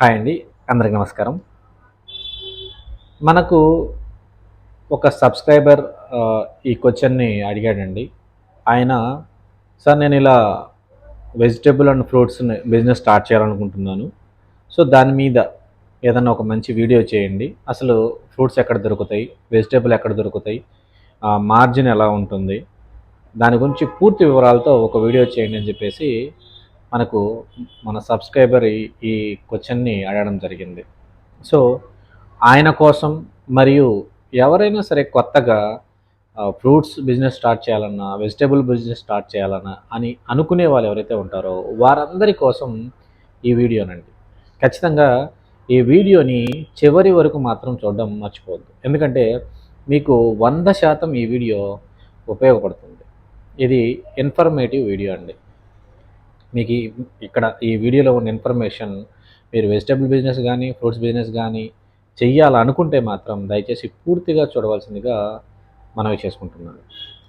Hi అండి. అందరికి నమస్కారం. మనకు ఒక సబ్స్క్రైబర్ ఈ క్వెషన్‌ని అడిగాడండి. ఆయన సార్ నేను ఇలా వెజిటబుల్ అండ్ ఫ్రూట్స్‌ని బిజినెస్ స్టార్ట్ చేయాలనుకుంటున్నాను. సో, దాని మీద ఏదన్నా ఒక మంచి వీడియో చేయండి. అసలు ఫ్రూట్స్ ఎక్కడ దొరుకుతాయి? వెజిటబుల్ ఎక్కడ దొరుకుతాయి? మార్జిన్ ఎలా ఉంటుంది? దాని గురించి పూర్తి వివరాలతో ఒక వీడియో చేయండి అని చెప్పేసి మనకు మన సబ్స్క్రైబర్ ఈ క్వెషన్‌ని అడగడం జరిగింది. సో, ఆయన కోసం మరియు ఎవరైనా సరే కొత్తగా ఫ్రూట్స్ బిజినెస్ స్టార్ట్ చేయాలన్నా, వెజిటబుల్ బిజినెస్ స్టార్ట్ చేయాలన్నా అని అనుకునే వాళ్ళు ఎవరైతే ఉంటారో వారందరి కోసం ఈ వీడియోనండి. ఖచ్చితంగా ఈ వీడియోని చివరి వరకు మాత్రం చూడడం మర్చిపోవద్దు. ఎందుకంటే మీకు 100% ఈ వీడియో ఉపయోగపడుతుంది. ఇది ఇన్ఫర్మేటివ్ వీడియో అండి. మీకు ఇక్కడ ఈ వీడియోలో ఉన్న ఇన్ఫర్మేషన్ మీరు వెజిటబుల్ బిజినెస్ కానీ, ఫ్రూట్స్ బిజినెస్ కానీ చెయ్యాలనుకుంటే మాత్రం దయచేసి పూర్తిగా చూడవలసిందిగా మనవి చేసుకుంటున్నాను.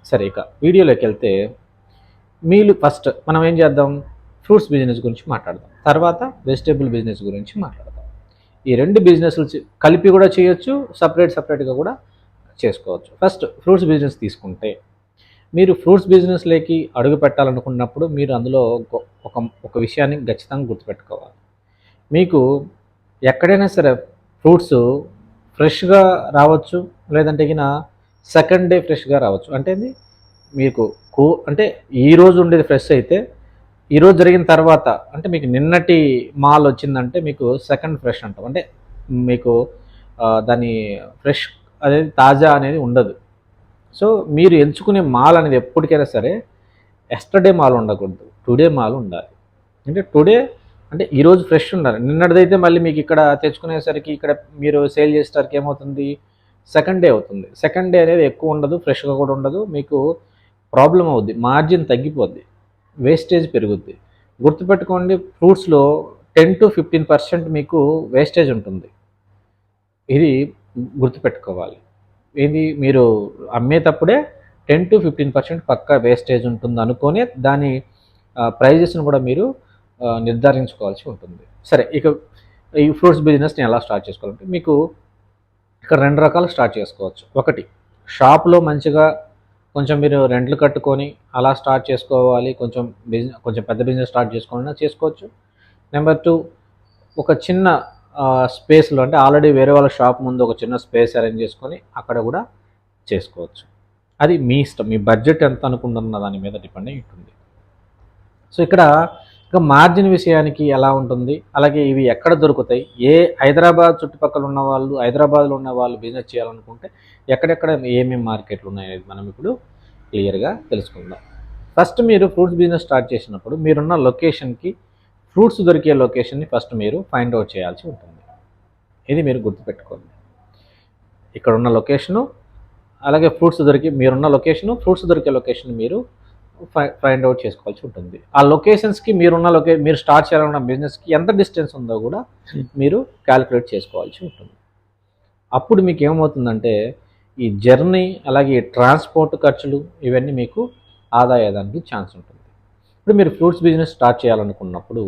సరే, ఇక వీడియోలోకి వెళ్తే ఫస్ట్ మనం ఏం చేద్దాం, ఫ్రూట్స్ బిజినెస్ గురించి మాట్లాడదాం. తర్వాత వెజిటబుల్ బిజినెస్ గురించి మాట్లాడదాం. ఈ రెండు బిజినెస్లు కలిపి కూడా చేయొచ్చు, సపరేట్గా కూడా చేసుకోవచ్చు. ఫస్ట్ ఫ్రూట్స్ బిజినెస్ తీసుకుంటే మీరు ఫ్రూట్స్ బిజినెస్లోకి అడుగు పెట్టాలనుకున్నప్పుడు మీరు అందులో ఒక ఒక విషయాన్ని ఖచ్చితంగా గుర్తుపెట్టుకోవాలి. మీకు ఎక్కడైనా సరే ఫ్రూట్స్ ఫ్రెష్గా రావచ్చు, లేదంటే గిన సెకండ్ డే ఫ్రెష్గా రావచ్చు. అంటే మీకు అంటే ఈరోజు ఉండేది ఫ్రెష్ అయితే ఈరోజు జరిగిన తర్వాత అంటే మీకు నిన్నటి మాల్ వచ్చిందంటే మీకు సెకండ్ ఫ్రెష్ అంటాం. అంటే మీకు దాని ఫ్రెష్ అనేది తాజా అనేది ఉండదు. సో, మీరు ఎంచుకునే మాల్ అనేది ఎప్పటికైనా సరే ఎస్టర్డే మాల్ ఉండకూడదు, టుడే మాల్ ఉండాలి. అంటే టుడే అంటే ఈరోజు ఫ్రెష్ ఉండాలి. నిన్నటిదైతే మళ్ళీ మీకు ఇక్కడ తెచ్చుకునేసరికి ఇక్కడ మీరు సేల్ చేసేసరికి ఏమవుతుంది, సెకండ్ డే అవుతుంది. సెకండ్ డే అనేది ఎక్కువ ఉండదు, ఫ్రెష్గా కూడా ఉండదు. మీకు ప్రాబ్లం అవుద్ది, మార్జిన్ తగ్గిపోద్ది, వేస్టేజ్ పెరుగుద్ది. గుర్తుపెట్టుకోండి, ఫ్రూట్స్లో 10-15% మీకు వేస్టేజ్ ఉంటుంది. ఇది గుర్తుపెట్టుకోవాలి. ఇది మీరు అమ్మేటప్పుడే 10-15% పక్కా వేస్టేజ్ ఉంటుంది అనుకొని దాని ప్రైజెస్ని కూడా మీరు నిర్ధారించుకోవాల్సి ఉంటుంది. సరే, ఇక ఈ ఫ్రూట్స్ బిజినెస్ని ఎలా స్టార్ట్ చేసుకోవాలంటే మీకు ఇక్కడ 2 రకాలు స్టార్ట్ చేసుకోవచ్చు. ఒకటి, షాప్లో మంచిగా కొంచెం మీరు రెంట్లు కట్టుకొని అలా స్టార్ట్ చేసుకోవాలి, కొంచెం పెద్ద బిజినెస్ స్టార్ట్ చేసుకోవాలన్నా చేసుకోవచ్చు. నెంబర్ 2, ఒక చిన్న స్పేస్లో అంటే ఆల్రెడీ వేరే వాళ్ళ షాప్ ముందు ఒక చిన్న స్పేస్ అరేంజ్ చేసుకొని అక్కడ కూడా చేసుకోవచ్చు. అది మీ ఇష్టం, మీ బడ్జెట్ ఎంత అనుకుంటున్న దాని మీద డిపెండ్ అయి ఉంటుంది. సో, ఇక్కడ ఇక మార్జిన్ విషయానికి ఎలా ఉంటుంది, అలాగే ఇవి ఎక్కడ దొరుకుతాయి, హైదరాబాద్ చుట్టుపక్కల ఉన్న వాళ్ళు, హైదరాబాద్లో ఉన్న వాళ్ళు బిజినెస్ చేయాలనుకుంటే ఎక్కడెక్కడ ఏమేమి మార్కెట్లు ఉన్నాయనేది మనం ఇప్పుడు క్లియర్గా తెలుసుకుందాం. ఫస్ట్ మీరు ఫ్రూట్స్ బిజినెస్ స్టార్ట్ చేసినప్పుడు మీరున్న లొకేషన్కి ఫ్రూట్స్ దొరికే లొకేషన్ని ఫస్ట్ మీరు ఫైండ్ అవుట్ చేయాల్సి ఉంటుంది. ఇది మీరు గుర్తుపెట్టుకోండి. ఇక్కడ ఉన్న లొకేషను, అలాగే మీరున్న లొకేషను, ఫ్రూట్స్ దొరికే లొకేషన్ మీరు ఫైండ్ అవుట్ చేసుకోవాల్సి ఉంటుంది. ఆ లొకేషన్స్కి మీరు స్టార్ట్ చేయాలన్న బిజినెస్కి ఎంత డిస్టెన్స్ ఉందో కూడా మీరు క్యాలిక్యులేట్ చేసుకోవాల్సి ఉంటుంది. అప్పుడు మీకు ఏమవుతుందంటే ఈ జర్నీ, అలాగే ట్రాన్స్పోర్ట్ ఖర్చులు ఇవన్నీ మీకు ఆదా అయ్యేదానికి ఛాన్స్ ఉంటుంది. ఇప్పుడు మీరు ఫ్రూట్స్ బిజినెస్ స్టార్ట్ చేయాలనుకున్నప్పుడు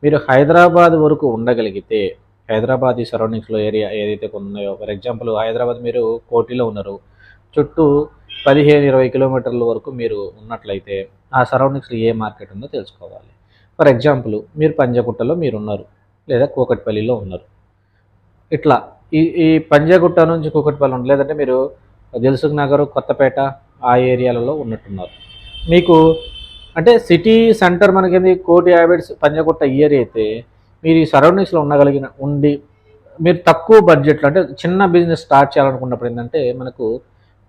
మీరు హైదరాబాద్ వరకు ఉండగలిగితే, హైదరాబాద్ ఈ సరౌండింగ్స్లో ఏరియా ఏదైతే ఉన్నాయో, ఫర్ ఎగ్జాంపుల్ హైదరాబాద్ మీరు కోటిలో ఉన్నారు, చుట్టూ 15-20 కిలోమీటర్ల వరకు మీరు ఉన్నట్లయితే ఆ సరౌండింగ్స్లో ఏ మార్కెట్ ఉందో తెలుసుకోవాలి. ఫర్ ఎగ్జాంపుల్ మీరు పంజాగుట్టలో మీరున్నారు, లేదా కూకట్పల్లిలో ఉన్నారు. ఇట్లా ఈ పంజాగుట్ట నుంచి కూకట్పల్లి ఉంది, లేదంటే మీరు దిల్సుఖ్ నగర్, కొత్తపేట ఆ ఏరియాలలో ఉన్నట్టున్నారు. మీకు అంటే సిటీ సెంటర్ మనకి కోటి 50 పంజాగుట్ట ఏరియా అయితే మీరు ఈ సరౌండింగ్స్లో ఉండి మీరు తక్కువ బడ్జెట్లో అంటే చిన్న బిజినెస్ స్టార్ట్ చేయాలనుకున్నప్పుడు ఏంటంటే మనకు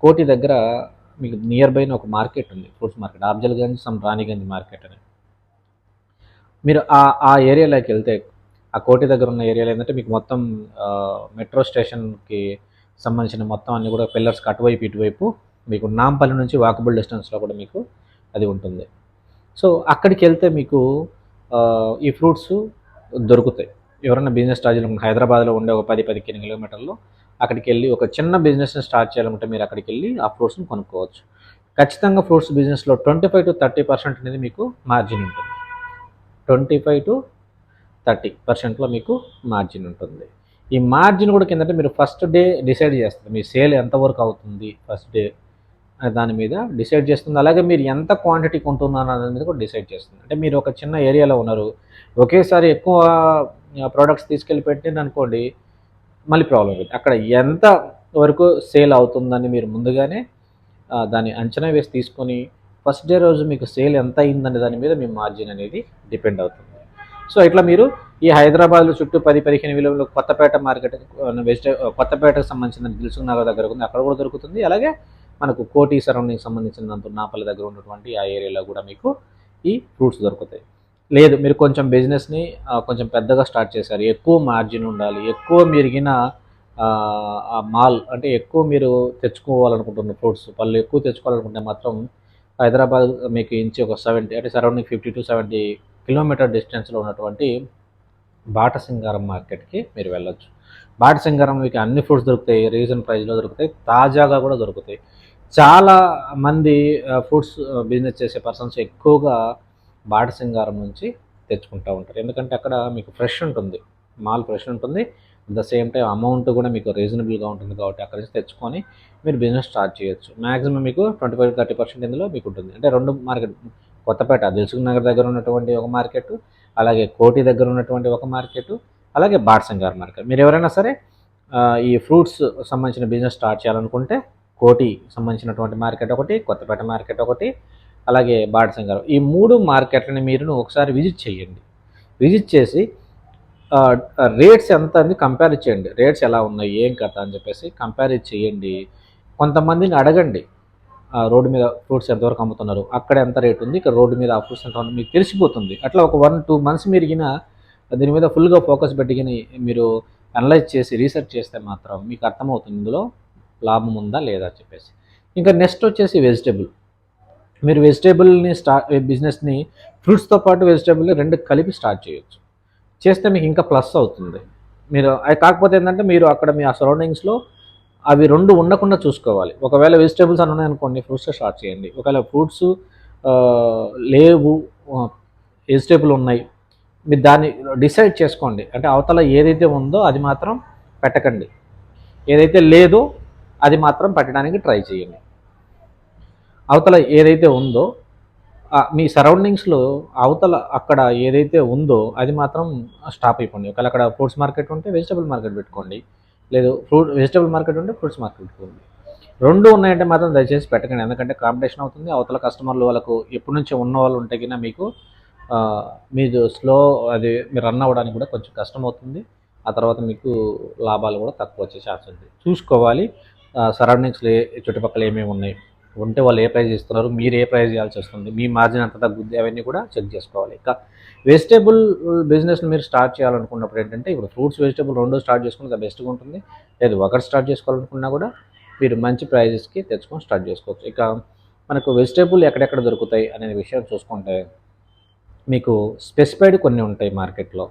కోటి దగ్గర మీకు నియర్ బైన ఒక మార్కెట్ ఉంది, fruits market, Afzalgunj Raniganj market అని. మీరు ఆ ఏరియాలోకి వెళ్తే ఆ కోటి దగ్గర ఉన్న ఏరియాలో ఏంటంటే మీకు మొత్తం మెట్రో స్టేషన్కి సంబంధించిన మొత్తం అన్నీ కూడా పిల్లర్స్కి అటువైపు ఇటువైపు మీకు నాంపల్లి నుంచి వాకబుల్ డిస్టెన్స్లో కూడా మీకు అది ఉంటుంది. సో, అక్కడికి వెళ్తే మీకు ఈ ఫ్రూట్స్ దొరుకుతాయి. ఎవరైనా బిజినెస్ స్టార్ట్ చేయాలనుకుంటే హైదరాబాద్లో ఉండే ఒక 10-15 కిలోమీటర్లో అక్కడికి వెళ్ళి ఒక చిన్న బిజినెస్ని స్టార్ట్ చేయాలనుకుంటే మీరు అక్కడికి వెళ్ళి ఆ ఫ్రూట్స్ని కొనుక్కోవచ్చు. ఖచ్చితంగా ఫ్రూట్స్ బిజినెస్లో 25-30% అనేది మీకు మార్జిన్ ఉంటుంది. 25 30%లో మీకు మార్జిన్ ఉంటుంది. ఈ మార్జిన్ కూడా కిందంటే మీరు ఫస్ట్ డే డిసైడ్ చేస్తారు, మీ సేల్ ఎంతవరకు అవుతుంది ఫస్ట్ డే దాని మీద డిసైడ్ చేస్తుంది. అలాగే మీరు ఎంత క్వాంటిటీ కొంటున్నారు అనే మీద కూడా డిసైడ్ చేస్తుంది. అంటే మీరు ఒక చిన్న ఏరియాలో ఉన్నారు, ఒకేసారి ఎక్కువ ప్రోడక్ట్స్ తీసుకెళ్ళి పెట్టింది అనుకోండి, మళ్ళీ ప్రాబ్లం అవుతుంది. అక్కడ ఎంత వరకు సేల్ అవుతుందని మీరు ముందుగానే దాన్ని అంచనా వేసి తీసుకొని ఫస్ట్ డే రోజు మీకు సేల్ ఎంత అయిందనే దాని మీద మీ మార్జిన్ అనేది డిపెండ్ అవుతుంది. సో ఇట్లా మీరు ఈ హైదరాబాద్లో చుట్టూ 10-15 కిలోమీటర్లు కొత్తపేట మార్కెట్, కొత్తపేటకు సంబంధించిన దిల్సుఖ్ నగర్ దగ్గర ఉంది, అక్కడ కూడా దొరుకుతుంది. అలాగే మనకు కోటి సరౌండింగ్ సంబంధించినంత నాపల్లి దగ్గర ఉన్నటువంటి ఆ ఏరియాలో కూడా మీకు ఈ ఫ్రూట్స్ దొరుకుతాయి. లేదు మీరు కొంచెం బిజినెస్ని కొంచెం పెద్దగా స్టార్ట్ చేశారు, ఎక్కువ మార్జిన్ ఉండాలి, ఎక్కువ మెరిగిన ఆ మాల్ అంటే ఎక్కువ మీరు తెచ్చుకోవాలనుకుంటున్న ఫ్రూట్స్ పళ్ళు ఎక్కువ తెచ్చుకోవాలనుకుంటే మాత్రం హైదరాబాద్ మీకు ఇంచి ఒక 70 అంటే సరౌండింగ్ 50-70 కిలోమీటర్ డిస్టెన్స్లో ఉన్నటువంటి బాటసింగారం మార్కెట్కి మీరు వెళ్ళొచ్చు. బాటసింగారం మీకు అన్ని ఫ్రూట్స్ దొరుకుతాయి, రీజన్ ప్రైస్లో దొరుకుతాయి, తాజాగా కూడా దొరుకుతాయి. చాలా మంది ఫ్రూట్స్ బిజినెస్ చేసే పర్సన్స్ ఎక్కువగా బాటసింగారం నుంచి తెచ్చుకుంటూ ఉంటారు, ఎందుకంటే అక్కడ మీకు ఫ్రెష్ ఉంటుంది, మాల్ ఫ్రెష్ ఉంటుంది, at the same time amount కూడా మీకు రీజనబుల్గా ఉంటుంది. కాబట్టి అక్కడి నుంచి తెచ్చుకొని మీరు బిజినెస్ స్టార్ట్ చేయొచ్చు. మ్యాక్సిమం మీకు 25-30% ఇందులో మీకు ఉంటుంది. అంటే రెండు మార్కెట్, కొత్తపేట దిల్సుఖ్ నగర్ దగ్గర ఉన్నటువంటి ఒక మార్కెట్, అలాగే కోటి దగ్గర ఉన్నటువంటి ఒక మార్కెట్, అలాగే బాటసింగారం మార్కెట్. మీరు ఎవరైనా సరే ఈ ఫ్రూట్స్ సంబంధించిన బిజినెస్ స్టార్ట్ చేయాలనుకుంటే కోటి సంబంధించినటువంటి మార్కెట్ ఒకటి, కొత్తపేట మార్కెట్ ఒకటి, అలాగే బాటసింగారం, ఈ 3 మార్కెట్లని మీరు ఒకసారి విజిట్ చేయండి. విజిట్ చేసి రేట్స్ ఎంత అని కంపేర్ చేయండి, రేట్స్ ఎలా ఉన్నాయి ఏం కథ అని చెప్పేసి కంపేర్ చేయండి. కొంతమందిని అడగండి, రోడ్డు మీద ఫ్రూట్స్ ఎంతవరకు అమ్ముతున్నారు, అక్కడ ఎంత రేట్ ఉంది, ఇక్కడ రోడ్డు మీద ఆ ఫ్రూట్స్ ఎంత ఉంది మీకు తెలిసిపోతుంది. అట్లా ఒక 1-2 మంత్స్ మీరిగిన దీని మీద ఫుల్గా ఫోకస్ పెట్టుకుని మీరు అనలైజ్ చేసి రీసెర్చ్ చేస్తే మాత్రం మీకు అర్థమవుతుంది ఇందులో లాభం ఉందా లేదా అని చెప్పేసి. ఇంకా నెక్స్ట్ వచ్చేసి వెజిటేబుల్. మీరు వెజిటేబుల్ని బిజినెస్ని ఫ్రూట్స్తో పాటు వెజిటేబుల్ని రెండు కలిపి స్టార్ట్ చేయొచ్చు. చేస్తే మీకు ఇంకా ప్లస్ అవుతుంది. మీరు కాకపోతే ఏంటంటే మీరు అక్కడ మీ ఆ సరౌండింగ్స్లో అవి రెండు ఉండకుండా చూసుకోవాలి. ఒకవేళ వెజిటేబుల్స్ అని ఉన్నాయనుకోండి, ఫ్రూట్స్ స్టార్ట్ చేయండి. ఒకవేళ ఫ్రూట్స్ లేవు, వెజిటేబుల్ ఉన్నాయి, మీరు దాన్ని డిసైడ్ చేసుకోండి. అంటే అవతల ఏదైతే ఉందో అది మాత్రం పెట్టకండి, ఏదైతే లేదో అది మాత్రం పెట్టడానికి ట్రై చేయండి. అవతల ఏదైతే ఉందో మీ సరౌండింగ్స్లో అవతల అక్కడ ఏదైతే ఉందో అది మాత్రం స్టాప్ అయిపోండి. ఒకవేళ అక్కడ ఫ్రూట్స్ మార్కెట్ ఉంటే వెజిటబుల్ మార్కెట్ పెట్టుకోండి, లేదు వెజిటబుల్ మార్కెట్ ఉంటే ఫ్రూట్స్ మార్కెట్ పెట్టుకోండి. రెండు ఉన్నాయంటే మాత్రం దయచేసి పెట్టకండి, ఎందుకంటే కాంపిటీషన్ అవుతుంది. అవతల కస్టమర్లు వాళ్ళకు ఎప్పటి నుంచో ఉన్న వాళ్ళు ఉంటే కింద మీకు మీరు మీరు రన్ అవ్వడానికి కూడా కొంచెం కష్టం అవుతుంది. ఆ తర్వాత మీకు లాభాలు కూడా తక్కువ వచ్చే ఛాన్స్ ఉంది. చూసుకోవాలి సరౌండింగ్స్లో చుట్టుపక్కల ఏమేమి ఉన్నాయి, ఉంటే వాళ్ళు ఏ ప్రైస్ ఇస్తున్నారు, మీరు ఏ ప్రైస్ ఇవ్వాల్సి వస్తుంది, మీ మార్జిన్ ఎంత తగ్గుద్ది, అవన్నీ కూడా చెక్ చేసుకోవాలి. ఇంకా వెజిటేబుల్ బిజినెస్ని మీరు స్టార్ట్ చేయాలనుకున్నప్పుడు ఏంటంటే ఇప్పుడు ఫ్రూట్స్ వెజిటేబుల్ రెండు స్టార్ట్ చేసుకుంటే బెస్ట్గా ఉంటుంది. లేదు ఒకటి స్టార్ట్ చేసుకోవాలనుకున్నా కూడా మీరు మంచి ప్రైజెస్కి తెచ్చుకొని స్టార్ట్ చేసుకోవచ్చు. ఇక మనకు వెజిటేబుల్ ఎక్కడెక్కడ దొరుకుతాయి అనే విషయం చూసుకుంటే మీకు స్పెసిఫైడ్ కొన్ని ఉంటాయి మార్కెట్లో.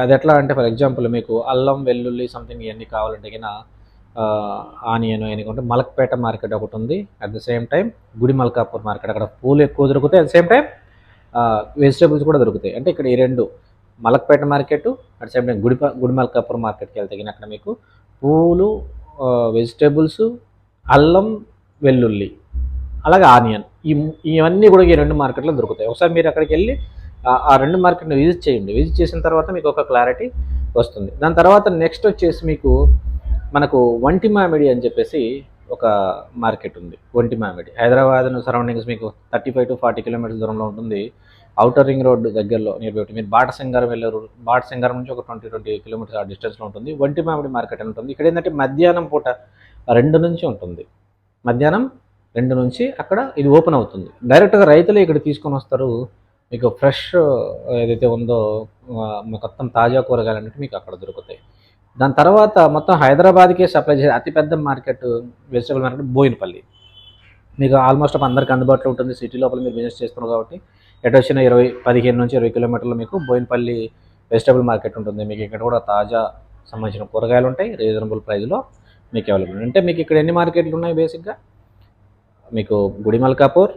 అది ఎట్లా అంటే ఫర్ ఎగ్జాంపుల్ మీకు అల్లం వెల్లుల్లి సంథింగ్ ఇవన్నీ కావాలంటే కింద ఆనియన్ ఎన్నికంటే మలక్పేట మార్కెట్ ఒకటి ఉంది, అట్ ద సేమ్ టైం గుడి మల్కాపూర్ మార్కెట్, అక్కడ పూలు ఎక్కువ దొరుకుతాయి, at the same time vegetables కూడా దొరుకుతాయి. అంటే ఇక్కడ ఈ రెండు Malakpet market, at the same time గుడి మల్కాపూర్ మార్కెట్కి వెళ్తే అక్కడ మీకు పూలు, వెజిటేబుల్స్, అల్లం వెల్లుల్లి, అలాగే ఆనియన్, ఇవన్నీ కూడా ఈ రెండు మార్కెట్లో దొరుకుతాయి. ఒకసారి మీరు అక్కడికి వెళ్ళి ఆ రెండు మార్కెట్ని విజిట్ చేయండి. విజిట్ చేసిన తర్వాత మీకు ఒక క్లారిటీ వస్తుంది. దాని తర్వాత నెక్స్ట్ వచ్చేసి మీకు మనకు వంటి మామిడి అని చెప్పేసి ఒక మార్కెట్ ఉంది. వంటి మామిడి హైదరాబాద్ సరౌండింగ్స్ మీకు 35-40 కిలోమీటర్ల దూరంలో ఉంటుంది. ఔటర్ రింగ్ రోడ్ దగ్గరలో నియర్ మీరు బాటసింగారం వెళ్ళారు, బాటసింగారం నుంచి ఒక 20 కిలోమీటర్స్ ఆ డిస్టెన్స్లో ఉంటుంది వంటి మామిడి మార్కెట్ అని ఉంటుంది. ఇక్కడ ఏంటంటే మధ్యాహ్నం పూట 2 నుంచి ఉంటుంది, మధ్యాహ్నం 2 నుంచి అక్కడ ఇది ఓపెన్ అవుతుంది. డైరెక్ట్గా రైతులే ఇక్కడ తీసుకొని వస్తారు. మీకు ఫ్రెష్ ఏదైతే ఉందో మొత్తం తాజా కూరగాయలు అనేవి మీకు అక్కడ దొరుకుతాయి. దాని తర్వాత మొత్తం హైదరాబాద్కే సప్లై చేసే అతిపెద్ద మార్కెట్ వెజిటబుల్ మార్కెట్ బోయినపల్లి. మీకు ఆల్మోస్ట్ అందరికీ అందుబాటులో ఉంటుంది. సిటీ లోపల మీరు బిజినెస్ చేస్తున్నారు కాబట్టి ఎటు వచ్చిన 15 నుంచి 20 కిలోమీటర్లు మీకు బోయినపల్లి వెజిటబుల్ మార్కెట్ ఉంటుంది. మీకు ఇక్కడ కూడా తాజా సంబంధించిన కూరగాయలు ఉంటాయి, రీజనబుల్ ప్రైస్లో మీకు అవైలబుల్. అంటే మీకు ఇక్కడ ఎన్ని మార్కెట్లు ఉన్నాయి బేసిక్గా, మీకు గుడి మల్కాపూర్,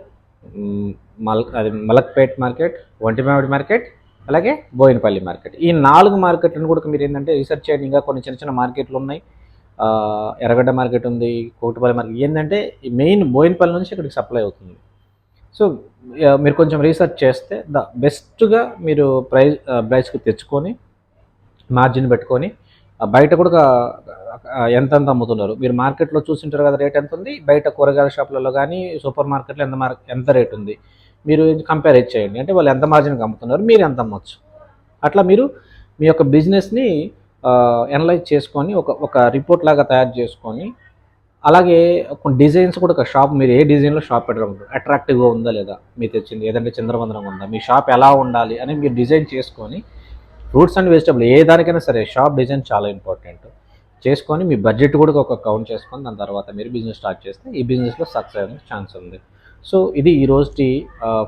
మలక్పేట్ మార్కెట్, వంటి మామిడి మార్కెట్, అలాగే బోయినపల్లి మార్కెట్. ఈ 4 మార్కెట్‌లను కూడా మీరు ఏందంటే రీసెర్చ్ చేయండి. ఇంకా కొన్ని చిన్న చిన్న మార్కెట్‌లు ఉన్నాయి. ఎర్రగడ్డ మార్కెట్ ఉంది, కోటిపల్లి మార్కెట్ ఏందంటే ఈ మెయిన్ బోయినపల్లి నుంచి ఇక్కడికి సప్లై అవుతుంది. సో, మీరు కొంచెం రీసెర్చ్ చేస్తే బెస్ట్‌గా మీరు ప్రైస్‌కి తెచ్చుకొని మార్జిన్ పెట్టుకొని బయట కూడా ఎంతెంత అమ్ముతున్నారు. మీరు మార్కెట్‌లో చూసుంటారు కదా రేట్ ఎంతుంది. బయట కూరగాయల షాపులలో గానీ, సూపర్ మార్కెట్‌లో ఎంత రేట్ ఉంది. మీరు కంపేర్ చేయండి. అంటే వాళ్ళు ఎంత మార్జిన్‌కి అమ్ముతున్నారు, మీరు ఎంత అమ్మొచ్చు. అట్లా మీరు మీ యొక్క బిజినెస్‌ని అనలైజ్ చేసుకొని ఒక రిపోర్ట్ లాగా తయారు చేసుకొని, అలాగే కొన్ని డిజైన్స్ కూడా ఒక షాప్ మీరు ఏ డిజైన్‌లో షాప్ పెట్టాలనుకుంటున్నారు. అట్రాక్టివ్‌గా ఉందా లేదా? మీరు తెచ్చింది ఏదంటే చిందరవందరగా ఉందా? మీ షాప్ ఎలా ఉండాలి అని మీరు డిజైన్ చేసుకొని ఫ్రూట్స్ అండ్ వెజిటబుల్ ఏ దానికైనా సరే షాప్ డిజైన్ చాలా ఇంపార్టెంట్. చేసుకొని మీ బడ్జెట్ కూడా ఒక కౌంట్ చేసుకొని దాని తర్వాత మీరు బిజినెస్ స్టార్ట్ చేస్తే ఈ బిజినెస్‌లో సక్సెస్ అయ్యడానికి ఛాన్స్ ఉంది. సో, ఇది ఈ రోజుటి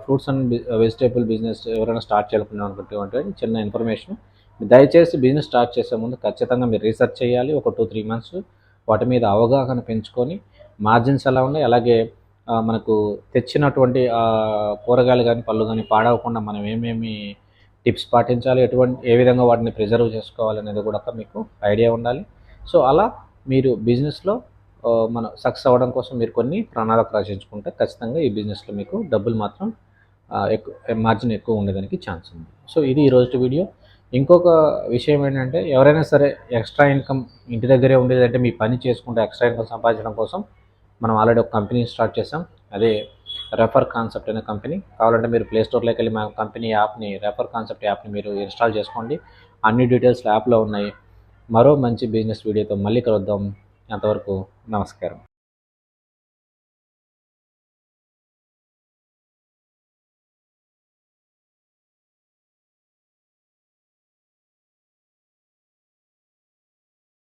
ఫ్రూట్స్ అండ్ వెజిటబుల్ బిజినెస్ ఎవరైనా స్టార్ట్ చేయాలనుకుంటున్నటువంటి చిన్న ఇన్ఫర్మేషన్. దయచేసి బిజినెస్ స్టార్ట్ చేసే ముందు ఖచ్చితంగా మీరు రీసెర్చ్ చేయాలి. ఒక 2, 3 మంత్స్ వాటి మీద అవగాహన పెంచుకొని మార్జిన్స్ ఎలా ఉన్నాయి, అలాగే మనకు తెచ్చినటువంటి కూరగాయలు గానీ, పళ్ళు గానీ పాడవకుండా మనం ఏమేమి టిప్స్ పాటించాలి, ఏ విధంగా వాటిని ప్రిజర్వ్ చేసుకోవాలనేది కూడా మీకు ఐడియా ఉండాలి. సో, అలా మీరు బిజినెస్‌లో మనం సక్సెస్ అవ్వడం కోసం మీరు కొన్ని ప్రణాళికలు రచించుకుంటే ఖచ్చితంగా ఈ బిజినెస్‌లో మీకు డబ్బులు మాత్రం మార్జిన్ ఎక్కువ ఉండడానికి ఛాన్స్ ఉంది. సో, ఇది ఈరోజు వీడియో. ఇంకొక విషయం ఏంటంటే ఎవరైనా సరే ఎక్స్ట్రా ఇన్‌కమ్ ఇంటి దగ్గరే ఉండేదంటే మీ పని చేసుకుంటూ ఎక్స్ట్రా ఇన్‌కమ్ సంపాదించడం కోసం మనం ఆల్రెడీ ఒక కంపెనీ స్టార్ట్ చేసాం. అదే రెఫర్ కాన్సెప్ట్ అనే కంపెనీ. కావాలంటే మీరు ప్లే స్టోర్‌లోకి వెళ్ళి మా కంపెనీ యాప్‌ని రెఫర్ కాన్సెప్ట్ యాప్‌ని మీరు ఇన్‌స్టాల్ చేసుకోండి. అన్ని డీటెయిల్స్ యాప్‌లో ఉన్నాయి. మరో మంచి బిజినెస్ వీడియోతో మళ్ళీ కలుద్దాం. అంతవరకు నమస్కారం.